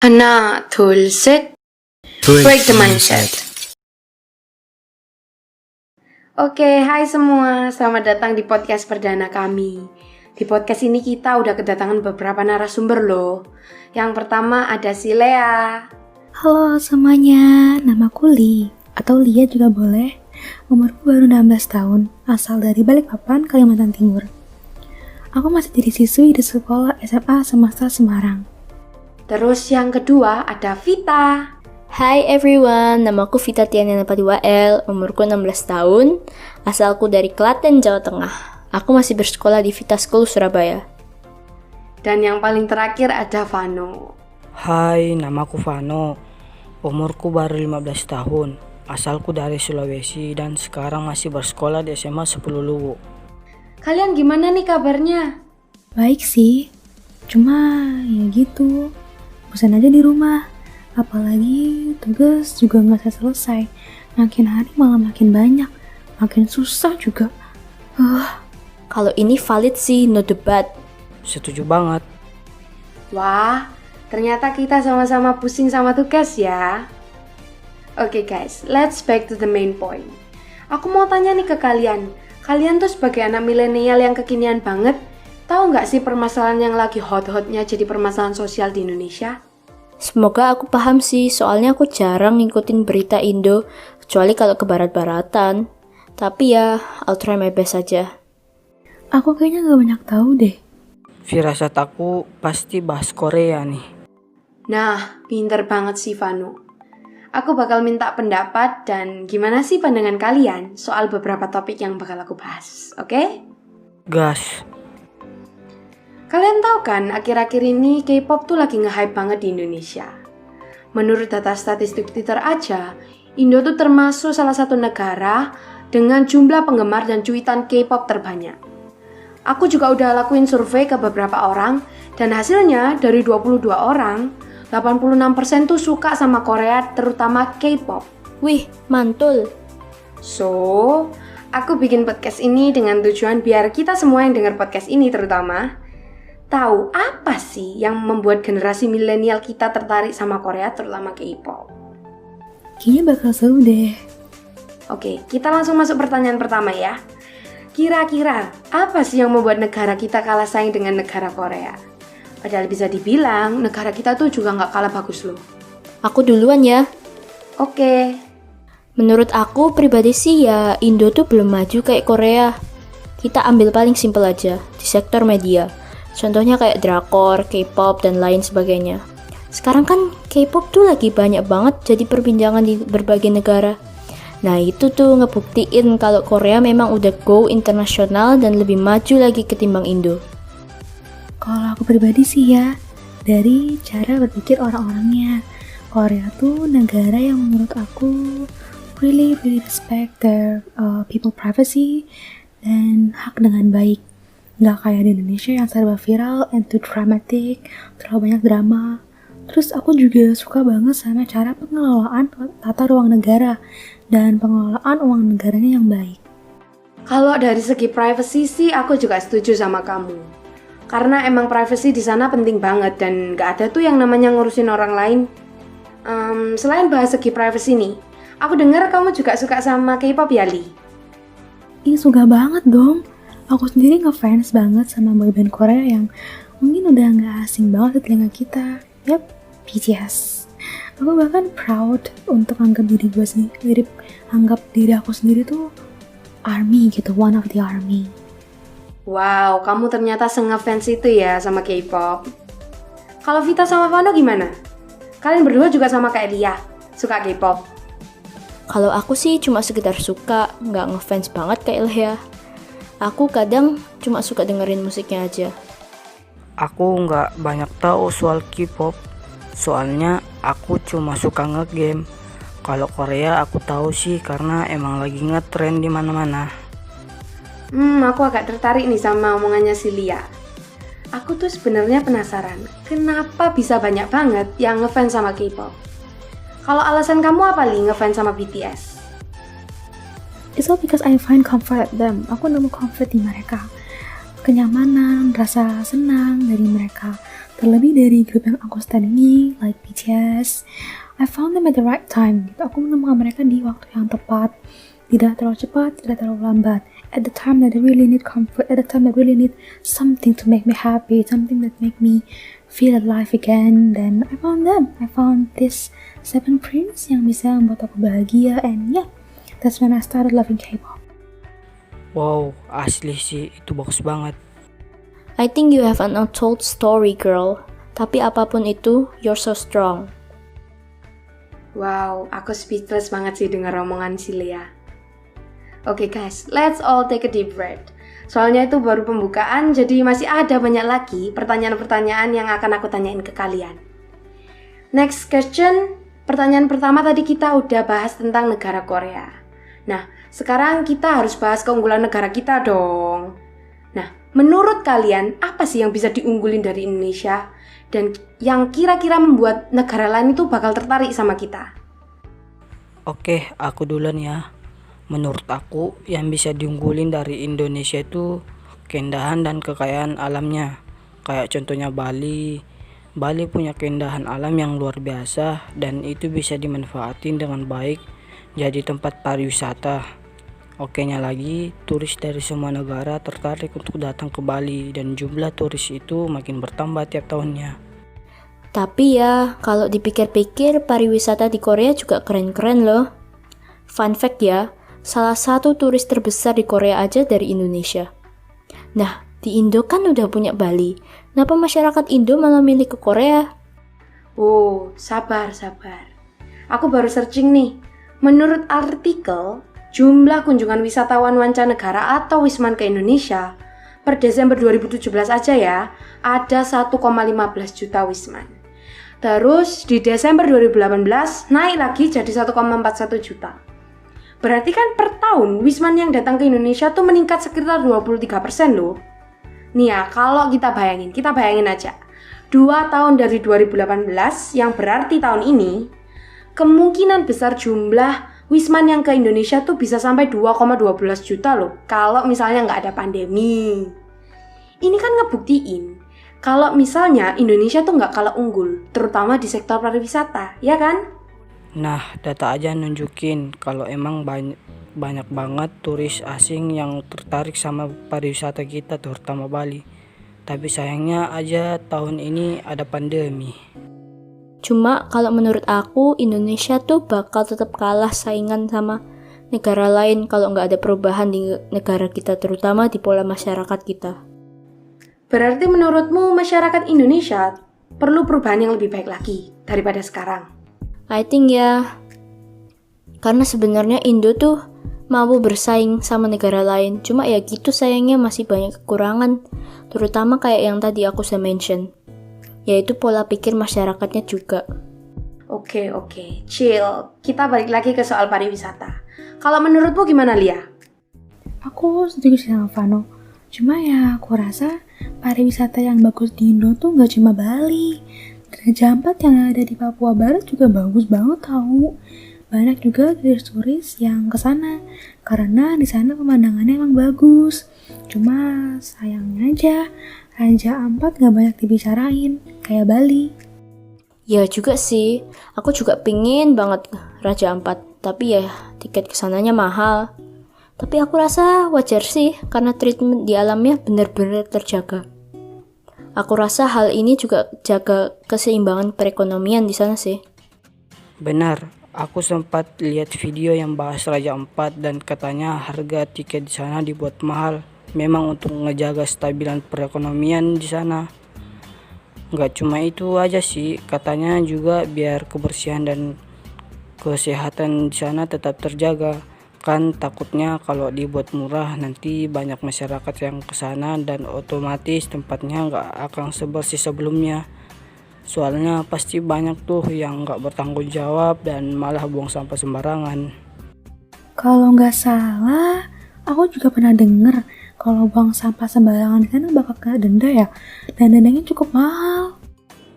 하나, 둘, 셋. Break the mindset. Oke, hai semua. Selamat datang di podcast perdana kami. Di podcast ini kita udah kedatangan beberapa narasumber loh. Yang pertama ada si Lea. Halo semuanya, namaku Li, atau Lia juga boleh. Umurku baru 16 tahun, asal dari Balikpapan, Kalimantan Timur. Aku masih jadi siswi di sekolah SMA Semesta Semarang. Terus yang kedua ada Vita. Hai everyone, namaku Vita Tiana Napatiwael, umurku 16 tahun, asalku dari Klaten, Jawa Tengah. Aku masih bersekolah di Vita School, Surabaya. Dan yang paling terakhir ada Vano. Hai, namaku Vano. Umurku baru 15 tahun. Asalku dari Sulawesi dan sekarang masih bersekolah di SMA 10 Luwu. Kalian gimana nih kabarnya? Baik sih, cuma ya gitu, bosan aja di rumah. Apalagi tugas juga nggak selesai. Makin hari malah makin banyak, makin susah juga. Kalau ini valid sih, no debat. Setuju banget. Wah, ternyata kita sama-sama pusing sama tugas ya. Oke guys, let's back to the main point. Aku mau tanya nih ke kalian. Kalian tuh sebagai anak milenial yang kekinian banget, tahu nggak sih permasalahan yang lagi hot-hotnya jadi permasalahan sosial di Indonesia? Semoga aku paham sih, soalnya aku jarang ngikutin berita Indo, kecuali kalau ke barat-baratan. Tapi ya, I'll try my best aja. Aku kayaknya gak banyak tahu deh. Firasat aku pasti bahas Korea nih. Nah, pinter banget sih Vanu. Aku bakal minta pendapat dan gimana sih pandangan kalian soal beberapa topik yang bakal aku bahas, oke? Gas. Kalian tahu kan, akhir-akhir ini K-pop tuh lagi nge-hype banget di Indonesia. Menurut data statistik Twitter aja, Indo tuh termasuk salah satu negara dengan jumlah penggemar dan cuitan K-pop terbanyak. Aku juga udah lakuin survei ke beberapa orang, dan hasilnya dari 22 orang, 86% tuh suka sama Korea, terutama K-pop. Wih, mantul. So, aku bikin podcast ini dengan tujuan biar kita semua yang dengar podcast ini terutama tahu apa sih yang membuat generasi milenial kita tertarik sama Korea, terutama K-pop. Kayaknya bakal seru deh. Oke, kita langsung masuk pertanyaan pertama ya. Kira-kira apa sih yang membuat negara kita kalah saing dengan negara Korea? Padahal bisa dibilang negara kita tuh juga nggak kalah bagus loh. Aku duluan ya. Oke. Menurut aku pribadi sih ya, Indo tuh belum maju kayak Korea. Kita ambil paling simpel aja, di sektor media. Contohnya kayak drakor, K-pop, dan lain sebagainya. Sekarang kan K-pop tuh lagi banyak banget jadi perbincangan di berbagai negara. Nah itu tuh ngebuktiin kalau Korea memang udah go internasional dan lebih maju lagi ketimbang Indo. Kalau aku pribadi sih ya, dari cara berpikir orang-orangnya. Korea tuh negara yang menurut aku really respect their people privacy dan hak dengan baik. Nggak kayak di Indonesia yang serba viral and too dramatic, terlalu banyak drama. Terus aku juga suka banget sama cara pengelolaan tata ruang negara dan pengelolaan uang negaranya yang baik. Kalau dari segi privacy sih aku juga setuju sama kamu. Karena emang privacy di sana penting banget dan nggak ada tuh yang namanya ngurusin orang lain. Selain bahas segi privacy nih, aku dengar kamu juga suka sama K-pop ya, Li? Ih, suka banget dong. Aku sendiri ngefans banget sama boyband Korea yang mungkin udah nggak asing banget di telinga kita. Yap, BTS. Aku bahkan proud untuk anggap diri aku sendiri tuh ARMY gitu, one of the ARMY. Wow, kamu ternyata se-ngefans itu ya sama K-pop. Kalau Vita sama Vano gimana? Kalian berdua juga sama kayak Lia, suka K-pop? Kalau aku sih cuma sekedar suka, nggak ngefans banget kayak Lea. Aku kadang cuma suka dengerin musiknya aja. Aku nggak banyak tahu soal K-pop. Soalnya aku cuma suka nge-game. Kalau Korea aku tahu sih karena emang lagi nge-trend di mana-mana. Aku agak tertarik nih sama omongannya si Lia. Aku tuh sebenarnya penasaran, kenapa bisa banyak banget yang ngefans sama K-pop? Kalau alasan kamu apa, Li, ngefans sama BTS? It's all because I find comfort at them. Aku nemu comfort di mereka. Kenyamanan, rasa senang dari mereka. Terlebih dari grup yang aku stan ini, like BTS, I found them at the right time. Gitu. Aku menemukan mereka di waktu yang tepat. Tidak terlalu cepat, tidak terlalu lambat. At the time that I really need comfort, at the time that I really need something to make me happy, something that make me feel alive again. Then I found them. I found this 7 Prince yang bisa membuat aku bahagia. And yeah, that's when I started loving K-pop. Wow, asli sih itu bagus banget. I think you have an untold story, girl. Tapi apapun itu, you're so strong. Wow, aku speechless banget sih dengar omongan si Lia. Oke guys, let's all take a deep breath. Soalnya itu baru pembukaan, jadi masih ada banyak lagi pertanyaan-pertanyaan yang akan aku tanyain ke kalian. Next question, pertanyaan pertama tadi kita udah bahas tentang negara Korea. Nah, sekarang kita harus bahas keunggulan negara kita dong. Nah, menurut kalian apa sih yang bisa diunggulin dari Indonesia? Dan yang kira-kira membuat negara lain itu bakal tertarik sama kita? Oke, aku duluan ya. Menurut aku yang bisa diunggulin dari Indonesia itu keindahan dan kekayaan alamnya. Kayak contohnya Bali. Bali punya keindahan alam yang luar biasa dan itu bisa dimanfaatin dengan baik jadi tempat pariwisata. Okenya lagi, turis dari semua negara tertarik untuk datang ke Bali dan jumlah turis itu makin bertambah tiap tahunnya. Tapi ya, kalau dipikir-pikir pariwisata di Korea juga keren-keren loh. Fun fact ya, salah satu turis terbesar di Korea aja dari Indonesia. Nah, di Indo kan udah punya Bali. Kenapa masyarakat Indo malah milih ke Korea? Oh, sabar. Aku baru searching nih. Menurut artikel, jumlah kunjungan wisatawan mancanegara atau wisman ke Indonesia per Desember 2017 aja ya, ada 1,15 juta wisman. Terus di Desember 2018 naik lagi jadi 1,41 juta. Berarti kan per tahun wisman yang datang ke Indonesia tuh meningkat sekitar 23% loh. Nih ya, kalau kita bayangin aja. 2 tahun dari 2018 yang berarti tahun ini, kemungkinan besar jumlah wisman yang ke Indonesia tuh bisa sampai 2,12 juta loh. Kalau misalnya nggak ada pandemi. Ini kan ngebuktiin kalau misalnya Indonesia tuh nggak kalah unggul, terutama di sektor pariwisata, ya kan? Nah, data aja nunjukin kalau emang banyak banget turis asing yang tertarik sama pariwisata kita, terutama Bali. Tapi sayangnya aja tahun ini ada pandemi. Cuma kalau menurut aku, Indonesia tuh bakal tetap kalah saingan sama negara lain kalau nggak ada perubahan di negara kita, terutama di pola masyarakat kita. Berarti menurutmu masyarakat Indonesia perlu perubahan yang lebih baik lagi daripada sekarang? I think ya, karena sebenarnya Indo tuh mampu bersaing sama negara lain. Cuma ya gitu sayangnya masih banyak kekurangan, terutama kayak yang tadi aku sudah mention, yaitu pola pikir masyarakatnya juga. Oke, chill. Kita balik lagi ke soal pariwisata. Kalau menurutmu gimana, Lia? Aku setuju sama Vano. Cuma ya aku rasa pariwisata yang bagus di Indo tuh gak cuma Bali. Raja Ampat yang ada di Papua Barat juga bagus banget tahu. Banyak juga turis-turis yang kesana karena di sana pemandangannya emang bagus. Cuma sayangnya aja Raja Ampat gak banyak dibicarain kayak Bali. Ya juga sih, aku juga pingin banget Raja Ampat, tapi ya tiket kesananya mahal. Tapi aku rasa wajar sih karena treatment di alamnya benar-benar terjaga. Aku rasa hal ini juga jaga keseimbangan perekonomian di sana sih. Benar, aku sempat lihat video yang bahas Raja Ampat dan katanya harga tiket di sana dibuat mahal. Memang untuk ngejaga stabilan perekonomian di sana. Nggak cuma itu aja sih, katanya juga biar kebersihan dan kesehatan di sana tetap terjaga. Kan takutnya kalau dibuat murah nanti banyak masyarakat yang kesana dan otomatis tempatnya nggak akan sebersih sebelumnya. Soalnya pasti banyak tuh yang nggak bertanggung jawab dan malah buang sampah sembarangan. Kalau nggak salah, aku juga pernah denger kalau buang sampah sembarangan di sana bakal kena denda ya, dan dendanya cukup mahal.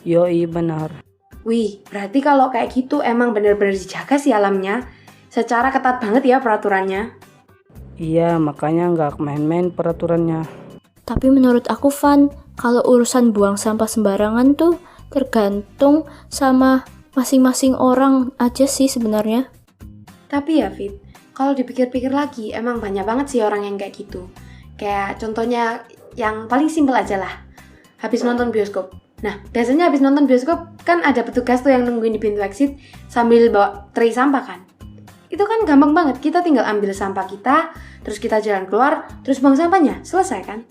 Yoi, benar. Wih, berarti kalau kayak gitu emang benar-benar dijaga sih alamnya. Secara ketat banget ya peraturannya. Iya, makanya nggak main-main peraturannya. Tapi menurut aku, Van, Kalau urusan buang sampah sembarangan tuh tergantung sama masing-masing orang aja sih sebenarnya. Tapi ya Fit, kalau dipikir-pikir lagi emang banyak banget sih orang yang kayak gitu. Kayak contohnya yang paling simpel aja lah, habis nonton bioskop. Nah, biasanya habis nonton bioskop kan ada petugas tuh yang nungguin di pintu exit sambil bawa tray sampah kan. Itu kan gampang banget, kita tinggal ambil sampah kita, terus kita jalan keluar, terus buang sampahnya, selesai kan?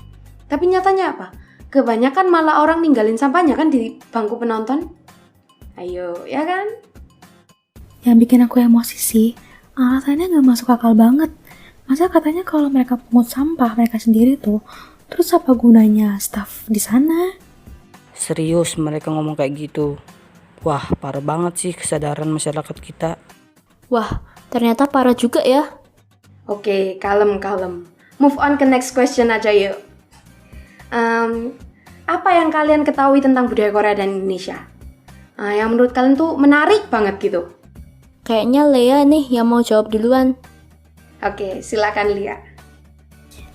Tapi nyatanya apa? Kebanyakan malah orang ninggalin sampahnya kan di bangku penonton. Ayo, ya kan? Yang bikin aku emosi sih, alasannya gak masuk akal banget. Masa katanya kalau mereka pungut sampah mereka sendiri tuh, terus apa gunanya staff di sana? Serius mereka ngomong kayak gitu. Wah, parah banget sih kesadaran masyarakat kita. Wah, ternyata parah juga ya. Oke, kalem. Move on ke next question aja yuk. Apa yang kalian ketahui tentang budaya Korea dan Indonesia? Yang menurut kalian tuh menarik banget gitu. Kayaknya Lea nih yang mau jawab duluan. Oke, silakan Lia.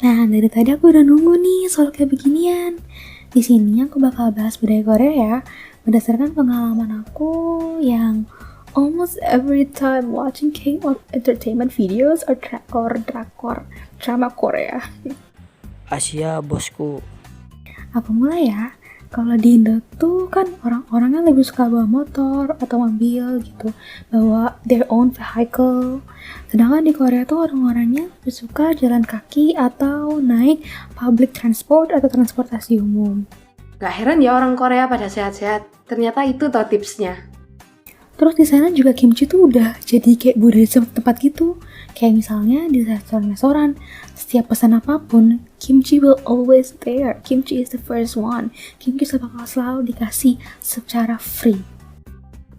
Nah, dari tadi aku udah nunggu nih soal kayak beginian. Di sini aku bakal bahas budaya Korea ya, berdasarkan pengalaman aku yang almost every time watching K-pop entertainment videos or drakor drama Korea. Asia bosku. Aku mulai ya. Kalau di Indo tuh kan orang-orangnya lebih suka bawa motor atau mobil gitu, bawa their own vehicle. Sedangkan di Korea tuh orang-orangnya lebih suka jalan kaki atau naik public transport atau transportasi umum. Gak heran ya orang Korea pada sehat-sehat. Ternyata itu toh tipsnya. Terus di sana juga kimchi tuh udah jadi kayak budaya tempat gitu. Kayak misalnya di restoran-restoran, setiap pesan apapun, kimchi will always there. Kimchi is the first one. Kimchi bakal selalu dikasih secara free.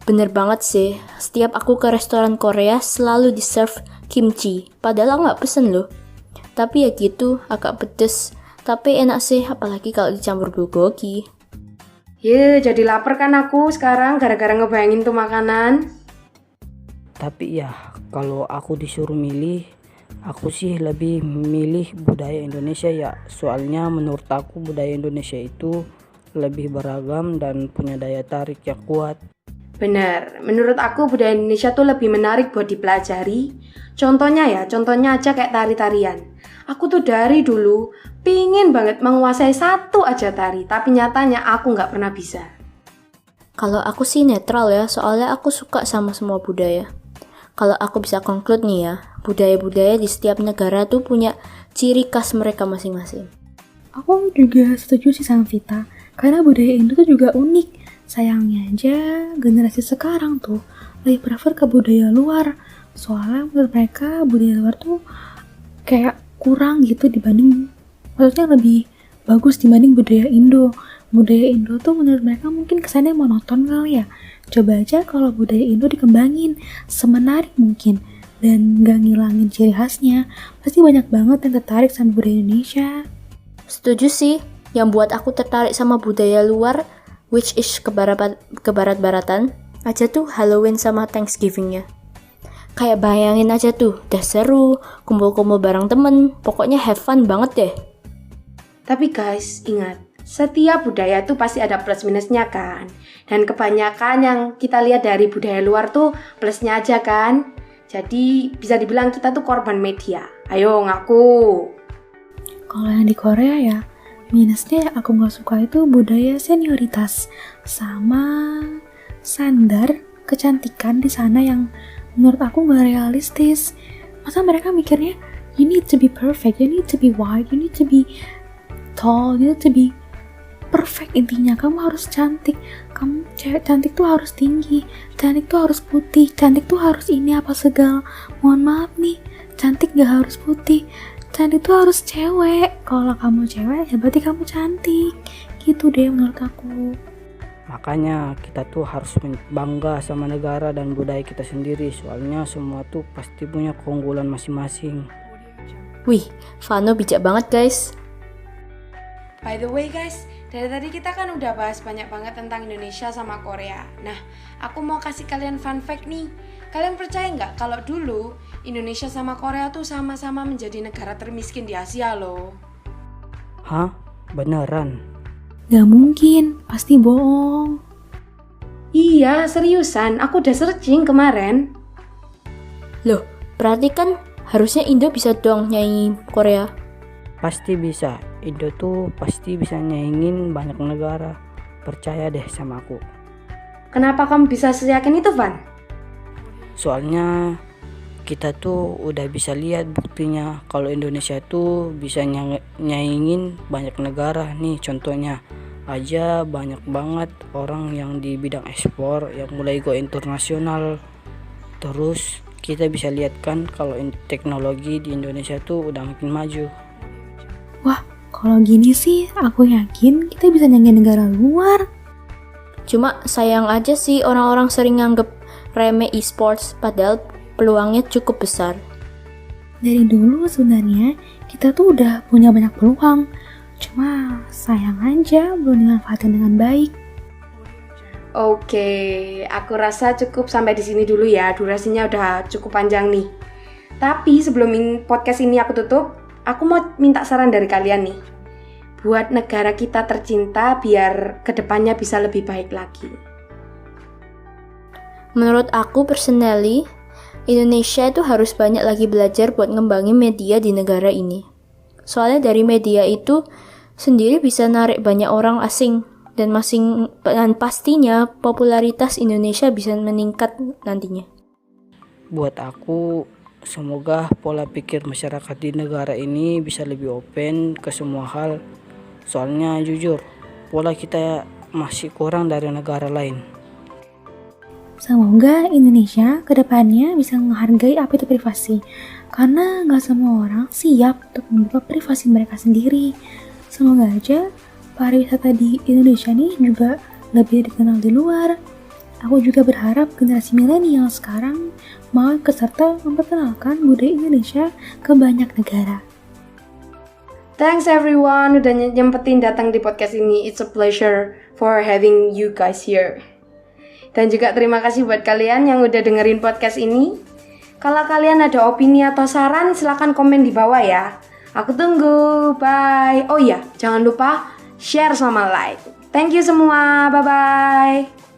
Bener banget sih, setiap aku ke restoran Korea selalu di-serve kimchi. Padahal nggak pesen loh. Tapi ya gitu, agak pedes. Tapi enak sih, apalagi kalau dicampur bulgogi. Jadi lapar kan aku sekarang gara-gara ngebayangin tuh makanan. Tapi ya, kalau aku disuruh milih, aku sih lebih milih budaya Indonesia ya. Soalnya menurut aku budaya Indonesia itu lebih beragam dan punya daya tarik yang kuat. Bener, menurut aku budaya Indonesia tuh lebih menarik buat dipelajari. Contohnya aja kayak tari-tarian. Aku tuh dari dulu pingin banget menguasai satu aja tari, tapi nyatanya aku nggak pernah bisa. Kalau aku sih netral ya, soalnya aku suka sama semua budaya. Kalau aku bisa conclude nih ya, budaya-budaya di setiap negara tuh punya ciri khas mereka masing-masing. Aku juga setuju sih sama Vita, karena budaya Indo tuh juga unik. Sayangnya aja generasi sekarang tuh lebih prefer ke budaya luar. Soalnya menurut mereka budaya luar tuh kayak kurang gitu dibanding, maksudnya lebih bagus dibanding budaya Indo. Budaya Indo tuh menurut mereka mungkin kesannya monoton kali ya. Coba aja kalau budaya Indo dikembangin semenarik mungkin dan gak ngilangin ciri khasnya, pasti banyak banget yang tertarik sama budaya Indonesia. Setuju sih, yang buat aku tertarik sama budaya luar, which is kebarat-baratan, aja tuh Halloween sama Thanksgiving-nya. Kayak bayangin aja tuh, udah seru, kumpul-kumpul bareng temen, pokoknya have fun banget deh. Tapi guys, ingat, setiap budaya tuh pasti ada plus minusnya kan. Dan kebanyakan yang kita lihat dari budaya luar tuh plusnya aja kan. Jadi bisa dibilang kita tuh korban media. Ayo ngaku. Kalau yang di Korea ya, minusnya yang aku gak suka itu budaya senioritas sama standar kecantikan di sana yang menurut aku gak realistis. Masa mereka mikirnya you need to be perfect, you need to be white, you need to be tall, you need to be perfect. Intinya kamu harus cantik, kamu cewek cantik tuh harus tinggi, cantik tuh harus putih, cantik tuh harus ini apa segala. Mohon maaf nih, cantik gak harus putih, cantik tuh harus cewek. Kalau kamu cewek ya berarti kamu cantik. Gitu deh menurut aku. Makanya kita tuh harus bangga sama negara dan budaya kita sendiri. Soalnya semua tuh pasti punya keunggulan masing-masing. Wih, Vano bijak banget guys. By the way guys, dari tadi kita kan udah bahas banyak banget tentang Indonesia sama Korea. Nah, aku mau kasih kalian fun fact nih. Kalian percaya nggak kalau dulu Indonesia sama Korea tuh sama-sama menjadi negara termiskin di Asia loh? Hah? Beneran? Gak mungkin, pasti bohong. Iya, seriusan. Aku udah searching kemarin. Loh, berarti kan harusnya Indo bisa dong nyanyi Korea. Pasti bisa. Indo tuh pasti bisa nyaingin banyak negara. Percaya deh sama aku. Kenapa kamu bisa seyakin itu, Van? Soalnya kita tuh udah bisa lihat buktinya kalau Indonesia tuh bisa nyaingin banyak negara. Nih contohnya aja banyak banget orang yang di bidang ekspor yang mulai go internasional. Terus kita bisa lihat kan kalau teknologi di Indonesia tuh udah makin maju. Wah, kalau gini sih aku yakin kita bisa nyanyi negara luar. Cuma sayang aja sih orang-orang sering nganggep remeh e-sports, padahal peluangnya cukup besar. Dari dulu sebenarnya kita tuh udah punya banyak peluang. Cuma sayang aja belum dimanfaatin dengan baik. Oke, aku rasa cukup sampai di sini dulu ya. Durasinya udah cukup panjang nih. Tapi sebelum podcast ini aku tutup, aku mau minta saran dari kalian nih. Buat negara kita tercinta biar kedepannya bisa lebih baik lagi. Menurut aku personally, Indonesia itu harus banyak lagi belajar buat ngembangin media di negara ini. Soalnya dari media itu sendiri bisa narik banyak orang asing dan pastinya popularitas Indonesia bisa meningkat nantinya. Buat aku, semoga pola pikir masyarakat di negara ini bisa lebih open ke semua hal. Soalnya jujur, pola kita masih kurang dari negara lain. Semoga Indonesia kedepannya bisa menghargai apa itu privasi. Karena gak semua orang siap untuk membuka privasi mereka sendiri. Semoga aja pariwisata di Indonesia nih juga lebih dikenal di luar. Aku juga berharap generasi milenial sekarang mau ikut serta memperkenalkan budaya Indonesia ke banyak negara. Thanks everyone udah nyempetin datang di podcast ini. It's a pleasure for having you guys here. Dan juga terima kasih buat kalian yang udah dengerin podcast ini. Kalau kalian ada opini atau saran, silakan komen di bawah ya. Aku tunggu. Bye. Oh iya, jangan lupa share sama like. Thank you semua. Bye-bye.